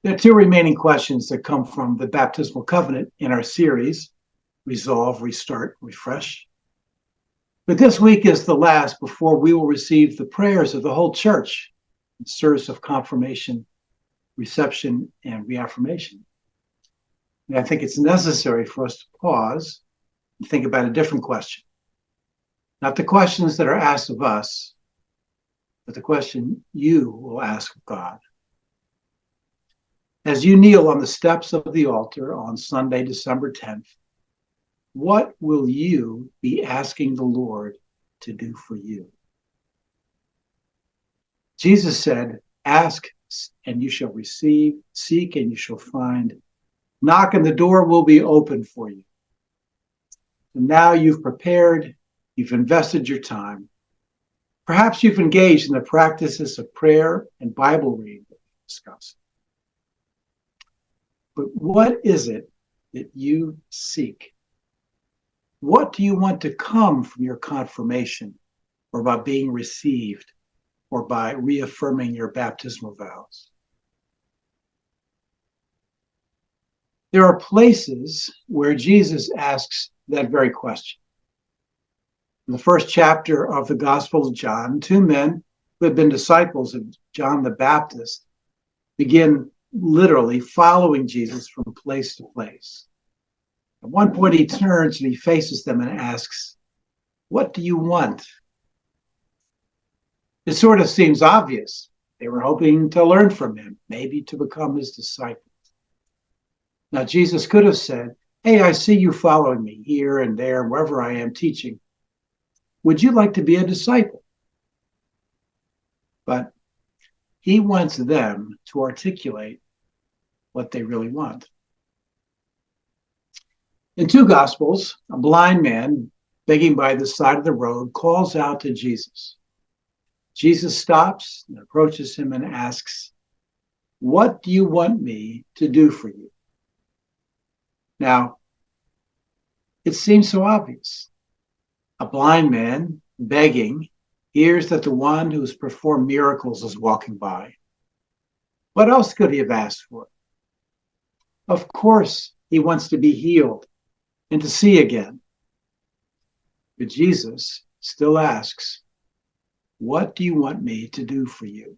There are two remaining questions that come from the baptismal covenant in our series, Resolve, Restart, Refresh. But this week is the last before we will receive the prayers of the whole church in service of confirmation, reception, and reaffirmation. And I think it's necessary for us to pause and think about a different question. Not the questions that are asked of us, but the question you will ask of God. As you kneel on the steps of the altar on Sunday, December 10th, what will you be asking the Lord to do for you? Jesus said, ask and you shall receive, seek and you shall find, knock and the door will be open for you. And now you've prepared, you've invested your time. Perhaps you've engaged in the practices of prayer and Bible reading that we discussed. But what is it that you seek? What do you want to come from your confirmation or by being received or by reaffirming your baptismal vows? There are places where Jesus asks that very question. In the first chapter of the Gospel of John, two men who had been disciples of John the Baptist begin literally following Jesus from place to place. At one point, he turns and he faces them and asks, "What do you want?" It sort of seems obvious. They were hoping to learn from him, maybe to become his disciples. Now, Jesus could have said, "Hey, I see you following me here and there, wherever I am teaching. Would you like to be a disciple?" But he wants them to articulate what they really want. In two Gospels, a blind man begging by the side of the road calls out to Jesus. Jesus stops and approaches him and asks, "What do you want me to do for you?" Now, it seems so obvious. A blind man begging hears that the one who has performed miracles is walking by. What else could he have asked for? Of course, he wants to be healed and to see again. But Jesus still asks, "What do you want me to do for you?"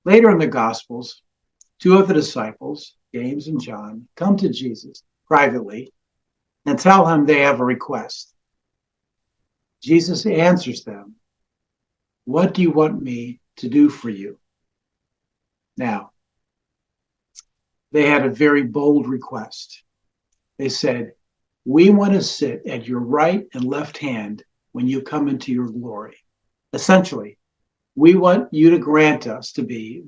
Later in the Gospels, two of the disciples, James and John, come to Jesus privately and tell him they have a request. Jesus answers them, "What do you want me to do for you?" Now, they had a very bold request. They said, "We want to sit at your right and left hand when you come into your glory." Essentially, we want you to grant us to be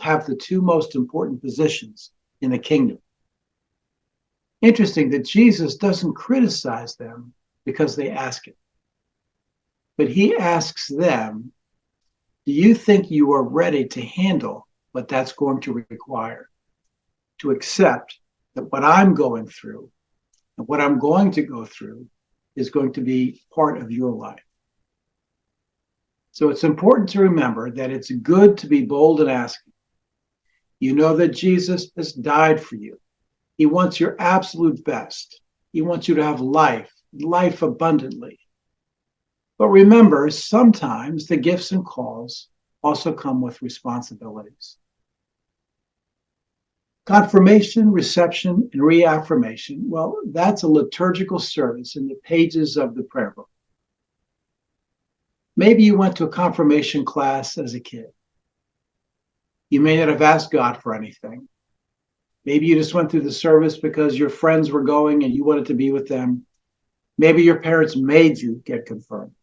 have the two most important positions in the kingdom. Interesting that Jesus doesn't criticize them because they ask it. But he asks them, do you think you are ready to handle what that's going to require? To accept that what I'm going through and what I'm going to go through is going to be part of your life. So it's important to remember that it's good to be bold in asking. You know that Jesus has died for you. He wants your absolute best. He wants you to have life abundantly. But remember, sometimes the gifts and calls also come with responsibilities. Confirmation, reception, and reaffirmation, well, that's a liturgical service in the pages of the prayer book. Maybe you went to a confirmation class as a kid. You may not have asked God for anything. Maybe you just went through the service because your friends were going and you wanted to be with them. Maybe your parents made you get confirmed.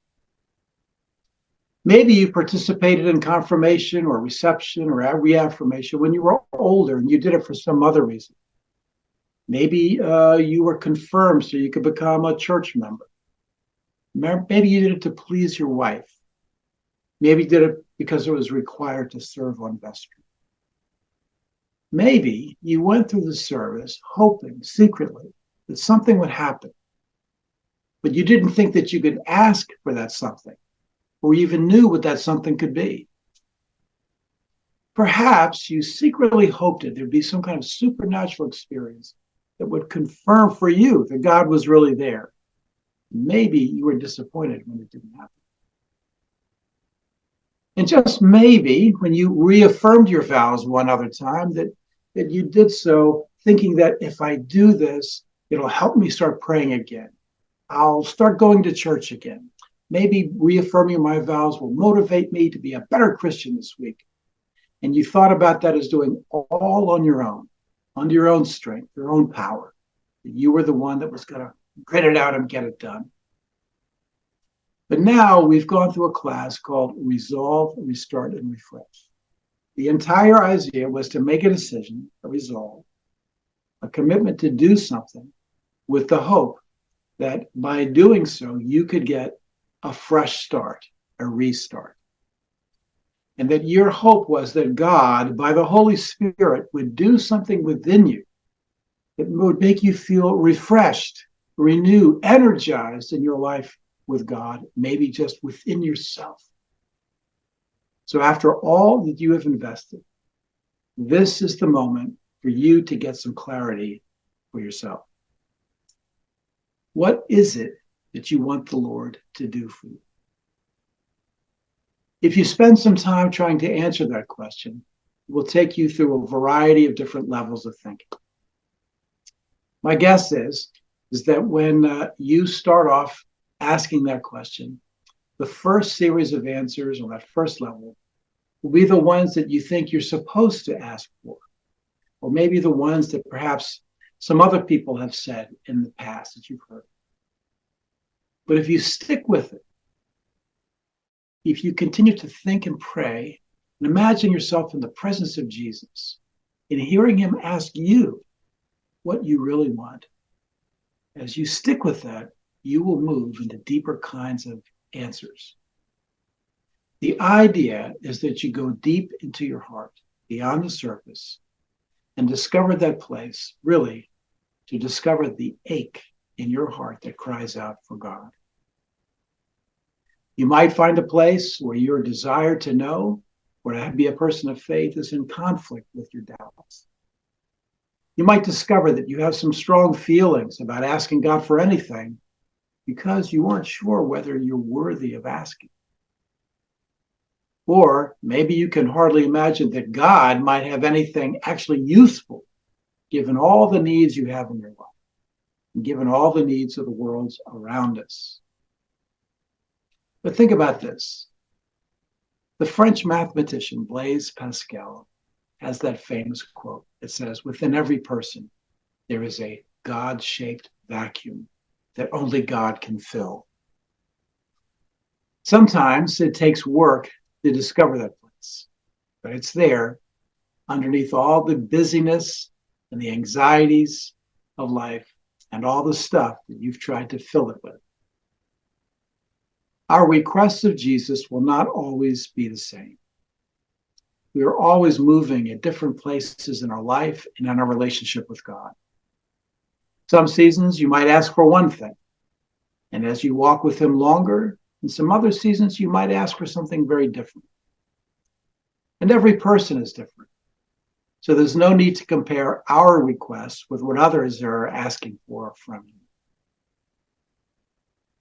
Maybe you participated in confirmation or reception or reaffirmation when you were older and you did it for some other reason. Maybe you were confirmed so you could become a church member. Maybe you did it to please your wife. Maybe you did it because it was required to serve on vestry. Maybe you went through the service hoping secretly that something would happen, but you didn't think that you could ask for that something or even knew what that something could be. Perhaps you secretly hoped that there'd be some kind of supernatural experience that would confirm for you that God was really there. Maybe you were disappointed when it didn't happen. And just maybe when you reaffirmed your vows one other time, that you did so thinking that if I do this, it'll help me start praying again. I'll start going to church again. Maybe reaffirming my vows will motivate me to be a better Christian this week. And you thought about that as doing all on your own, under your own strength, your own power. You were the one that was going to grit it out and get it done. But now we've gone through a class called Resolve, Restart, and Refresh. The entire idea was to make a decision, a resolve, a commitment to do something with the hope that by doing so, you could get a fresh start, a restart. And that your hope was that God, by the Holy Spirit, would do something within you that would make you feel refreshed, renewed, energized in your life with God, maybe just within yourself. So after all that you have invested, this is the moment for you to get some clarity for yourself. What is it that you want the Lord to do for you? If you spend some time trying to answer that question, it will take you through a variety of different levels of thinking. My guess is that when you start off asking that question, the first series of answers on that first level will be the ones that you think you're supposed to ask for, or maybe the ones that perhaps some other people have said in the past that you've heard. But if you stick with it, if you continue to think and pray and imagine yourself in the presence of Jesus and hearing him ask you what you really want, as you stick with that, you will move into deeper kinds of answers. The idea is that you go deep into your heart, beyond the surface, and discover that place, really, to discover the ache in your heart that cries out for God. You might find a place where your desire to know or to be a person of faith is in conflict with your doubts. You might discover that you have some strong feelings about asking God for anything because you aren't sure whether you're worthy of asking. Or maybe you can hardly imagine that God might have anything actually useful, given all the needs you have in your life, and given all the needs of the world around us. But think about this. The French mathematician Blaise Pascal has that famous quote that says, within every person, there is a God-shaped vacuum that only God can fill. Sometimes it takes work to discover that place, but it's there underneath all the busyness and the anxieties of life and all the stuff that you've tried to fill it with. Our requests of Jesus will not always be the same. We are always moving at different places in our life and in our relationship with God. Some seasons you might ask for one thing, and as you walk with him longer, in some other seasons you might ask for something very different. And every person is different. So there's no need to compare our requests with what others are asking for from you.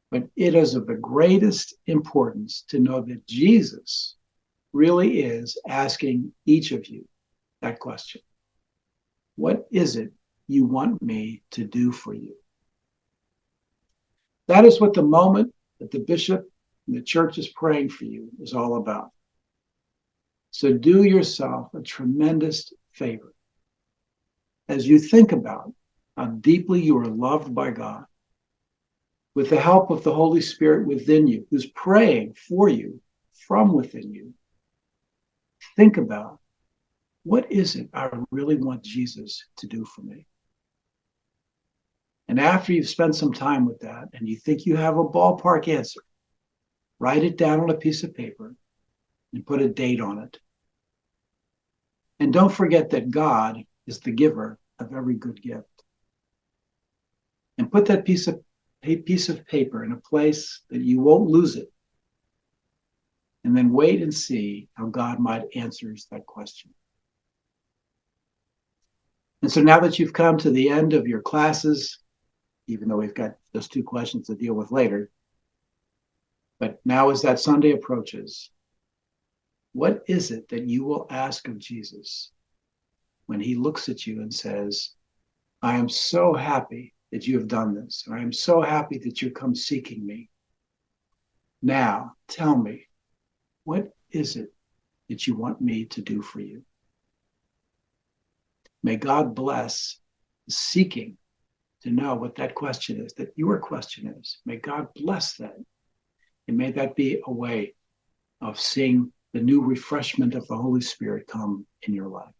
But it is of the greatest importance to know that Jesus really is asking each of you that question. What is it you want me to do for you? That is what the moment that the bishop and the church is praying for you is all about. So do yourself a tremendous favor as you think about how deeply you are loved by God, with the help of the Holy Spirit within you, who's praying for you from within you. Think about, what is it I really want Jesus to do for me? And after you've spent some time with that and you think you have a ballpark answer, write it down on a piece of paper and put a date on it. And don't forget that God is the giver of every good gift. And put that piece of paper in a place that you won't lose it. and then wait and see how God might answer that question. And so now that you've come to the end of your classes, even though we've got those 2 questions to deal with later, but now as that Sunday approaches, what is it that you will ask of Jesus when he looks at you and says, I am so happy that you have done this. I am so happy that you come seeking me. Now, tell me, what is it that you want me to do for you? May God bless seeking to know what that question is, that your question is. May God bless that. And may that be a way of seeing the new refreshment of the Holy Spirit come in your life.